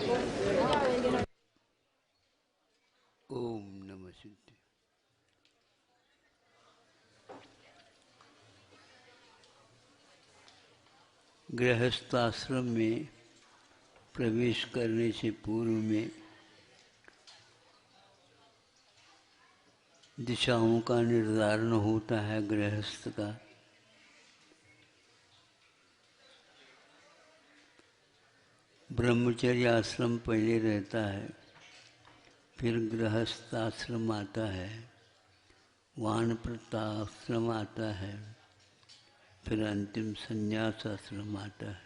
ओम नमः सिद्धि। गृहस्थाश्रम में प्रवेश करने से पूर्व में दिशाओं का निर्धारण होता है गृहस्थ का। ब्रह्मचर्य आश्रम पहले रहता है, फिर गृहस्थ आश्रम आता है, वानप्रस्थाश्रम आता है, फिर अंतिम संन्यास आश्रम आता है।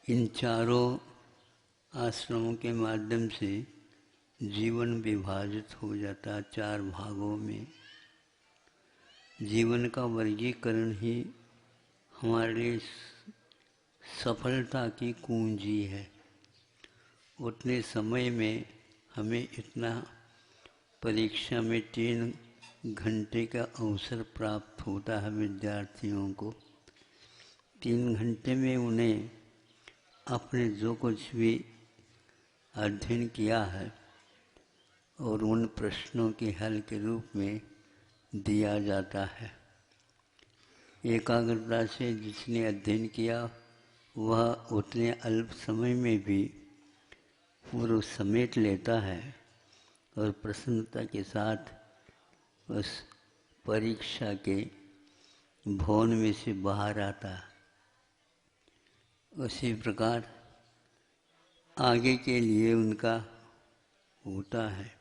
इन चारों आश्रमों के माध्यम से जीवन विभाजित हो जाता है 4 भागों में। जीवन का वर्गीकरण ही हमारे सफलता की कुंजी है। उतने समय में हमें इतना परीक्षा में 3 घंटे का अवसर प्राप्त होता है विद्यार्थियों को। 3 घंटे में उन्हें अपने जो कुछ भी अध्ययन किया है और उन प्रश्नों के हल के रूप में दिया जाता है। एकाग्रता से जिसने अध्ययन किया वह उतने अल्प समय में भी पूरा समेट लेता है और प्रसन्नता के साथ उस परीक्षा के भवन में से बाहर आता है। उसी प्रकार आगे के लिए उनका होता है।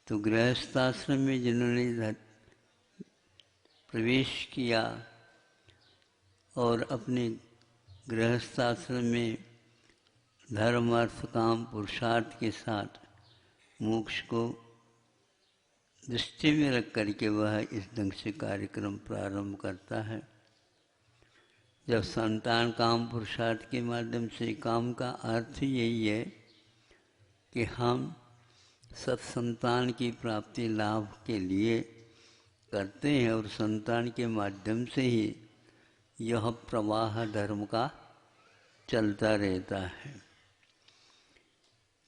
तो गृहस्थाश्रम में जिन्होंने प्रवेश किया और अपने गृहस्थाश्रम में धर्म अर्थ काम पुरुषार्थ के साथ मोक्ष को दृष्टि में रख करके वह इस ढंग से कार्यक्रम प्रारंभ करता है। जब संतान काम पुरुषार्थ के माध्यम से, काम का अर्थ यही है कि हम सत्संतान की प्राप्ति लाभ के लिए करते हैं और संतान के माध्यम से ही यह प्रवाह धर्म का चलता रहता है।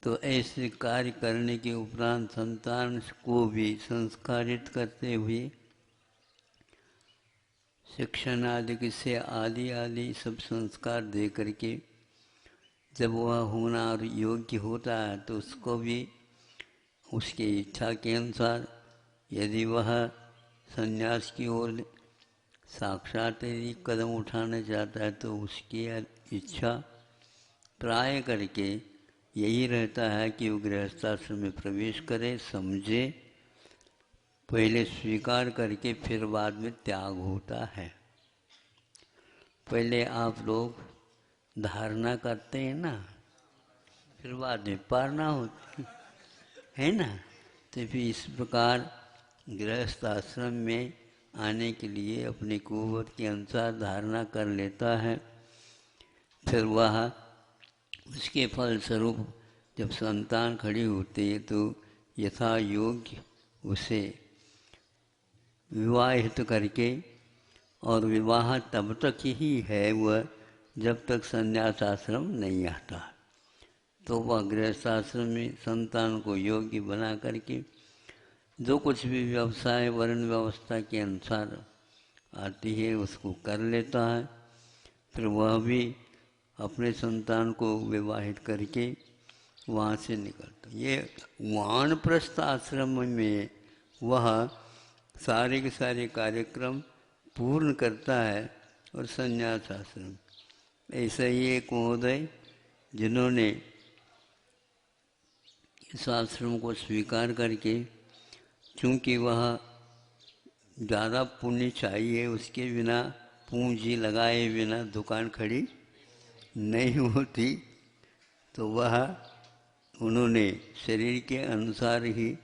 तो ऐसे कार्य करने के उपरांत संतान को भी संस्कारित करते हुए शिक्षण आदि से आदि सब संस्कार दे करके जब वह होना और योग्य होता है तो उसको भी उसकी इच्छा के अनुसार, यदि वह संन्यास की ओर साक्षात यदि कदम उठाना चाहता है तो उसकी इच्छा प्राय करके यही रहता है कि वो गृहस्थाश्रम में प्रवेश करे, समझे, पहले स्वीकार करके फिर बाद में त्याग होता है। पहले आप लोग धारणा करते हैं ना, फिर बाद में पालना होती है ना। तो फिर इस प्रकार गृहस्थ आश्रम में आने के लिए अपने कुवत के अनुसार धारणा कर लेता है। फिर वह उसके फलस्वरूप जब संतान खड़ी होती है तो यथा योग्य उसे विवाहित करके, और विवाह तब तक ही है वह जब तक संन्यास आश्रम नहीं आता। तो वह गृहस्थाश्रम में संतान को योग्य बना करके जो कुछ भी व्यवसाय वर्ण व्यवस्था के अनुसार आती है उसको कर लेता है। फिर वह भी अपने संतान को विवाहित करके वहाँ से निकलता। ये वानप्रस्थ आश्रम में वह सारे के सारे कार्यक्रम पूर्ण करता है। और संन्यास आश्रम ऐसा ही एक महोदय जिन्होंने इस आश्रम को स्वीकार करके, चूँकि वह ज़्यादा पुण्य चाहिए, उसके बिना पूंजी लगाए बिना दुकान खड़ी नहीं होती, तो वह उन्होंने शरीर के अनुसार ही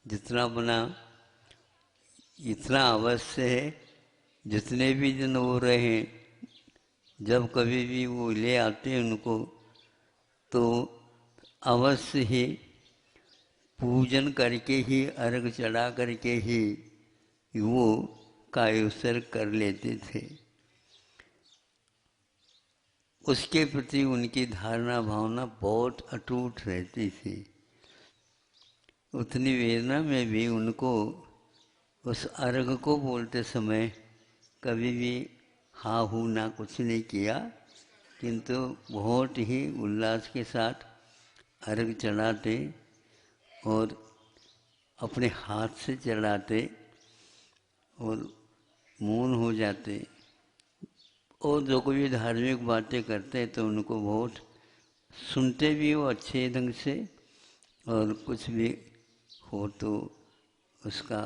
जितना बना इतना अवश्य है, जितने भी दिन वो रहे, जब कभी भी वो ले आते उनको तो अवश्य ही पूजन करके ही, अर्घ चढ़ा करके ही वो कायोत्सर्ग कर लेते थे। उसके प्रति उनकी धारणा भावना बहुत अटूट रहती थी। उतनी वेदना में भी उनको उस अर्घ को बोलते समय कभी भी हाँ हूँ ना कुछ नहीं किया, किंतु बहुत ही उल्लास के साथ अर्घ चढ़ाते और अपने हाथ से चढ़ाते और मौन हो जाते। और जो कोई धार्मिक बातें करते तो उनको बहुत सुनते भी वो अच्छे ढंग से, और कुछ भी हो तो उसका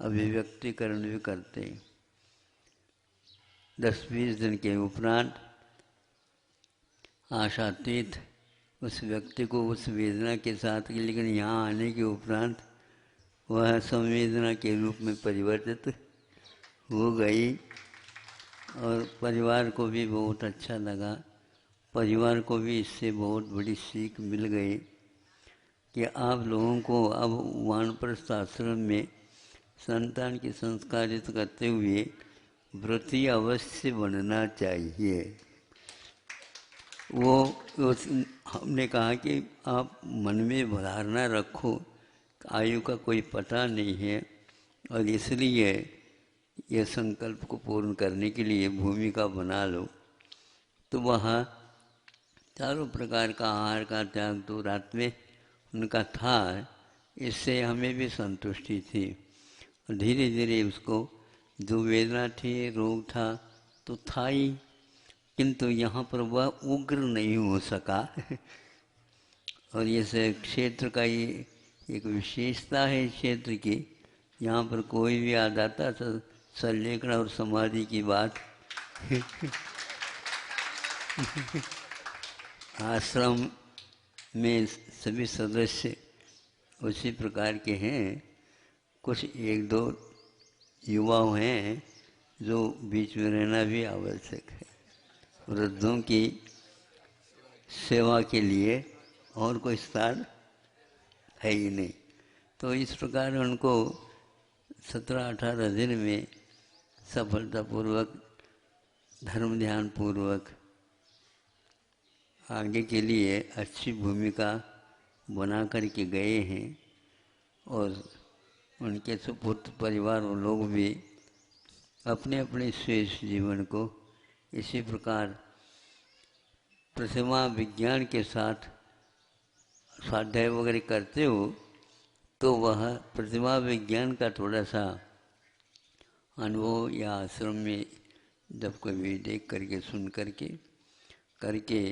अभिव्यक्तिकरण भी करते। 10-20 दिन के उपरांत आशातीत उस व्यक्ति को उस वेदना के साथ, लेकिन यहाँ आने के उपरांत वह संवेदना के रूप में परिवर्तित हो गई और परिवार को भी बहुत अच्छा लगा। परिवार को भी इससे बहुत बड़ी सीख मिल गई कि आप लोगों को अब वानप्रस्थ आश्रम में संतान की संस्कारित करते हुए व्रती अवश्य बनना चाहिए। वो हमने कहा कि आप मन में धारणा रखो, आयु का कोई पता नहीं है, और इसलिए यह संकल्प को पूर्ण करने के लिए भूमिका बना लो। तो वहाँ चारों प्रकार का आहार का त्याग तो रात में उनका था, इससे हमें भी संतुष्टि थी। और धीरे धीरे उसको जो वेदना थी, रोग था तो था ही, किंतु यहाँ पर वह उग्र नहीं हो सका। और ये क्षेत्र का ये एक विशेषता है क्षेत्र की, यहाँ पर कोई भी आ जाता तो संलेखन और समाधि की बात। आश्रम में सभी सदस्य उसी प्रकार के हैं। कुछ 1-2 युवा हैं जो बीच में रहना भी आवश्यक है, वृद्धों की सेवा के लिए, और कोई स्थान है ही नहीं। तो इस प्रकार उनको 17-18 दिन में सफलतापूर्वक धर्म ध्यान पूर्वक आगे के लिए अच्छी भूमिका बना करके गए हैं। और उनके सुपुत्र परिवार लोग भी अपने अपने शेष जीवन को इसी प्रकार प्रतिमा विज्ञान के साथ स्वाध्याय वगैरह करते हो, तो वह प्रतिमा विज्ञान का थोड़ा सा अनुभव या आश्रम में जब कभी देख करके सुन करके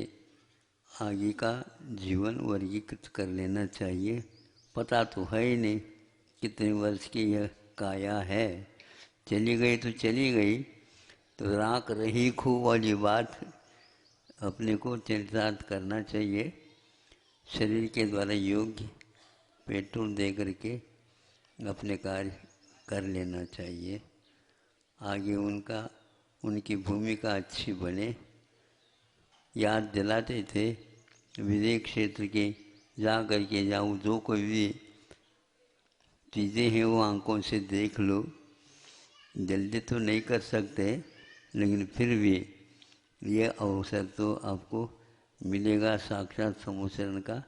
आगे का जीवन वर्गीकृत कर लेना चाहिए। पता तो है ही नहीं कितने वर्ष की यह काया है, चली गई तो चली गई, तो राख रही खूब वाली बात अपने को चिंतित करना चाहिए। शरीर के द्वारा योग्य पेट्रोल दे करके अपने कार्य कर लेना चाहिए। आगे उनकी भूमिका अच्छी बने। याद दिलाते थे विदेश क्षेत्र के जा करके जाऊँ, जो कोई भी चीज़ें हैं वो आंखों से देख लो। जल्दी तो नहीं कर सकते, लेकिन फिर भी ये अवसर तो आपको मिलेगा साक्षात समुचरण का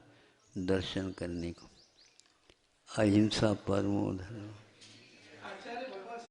दर्शन करने को। अहिंसा परमो धर्म।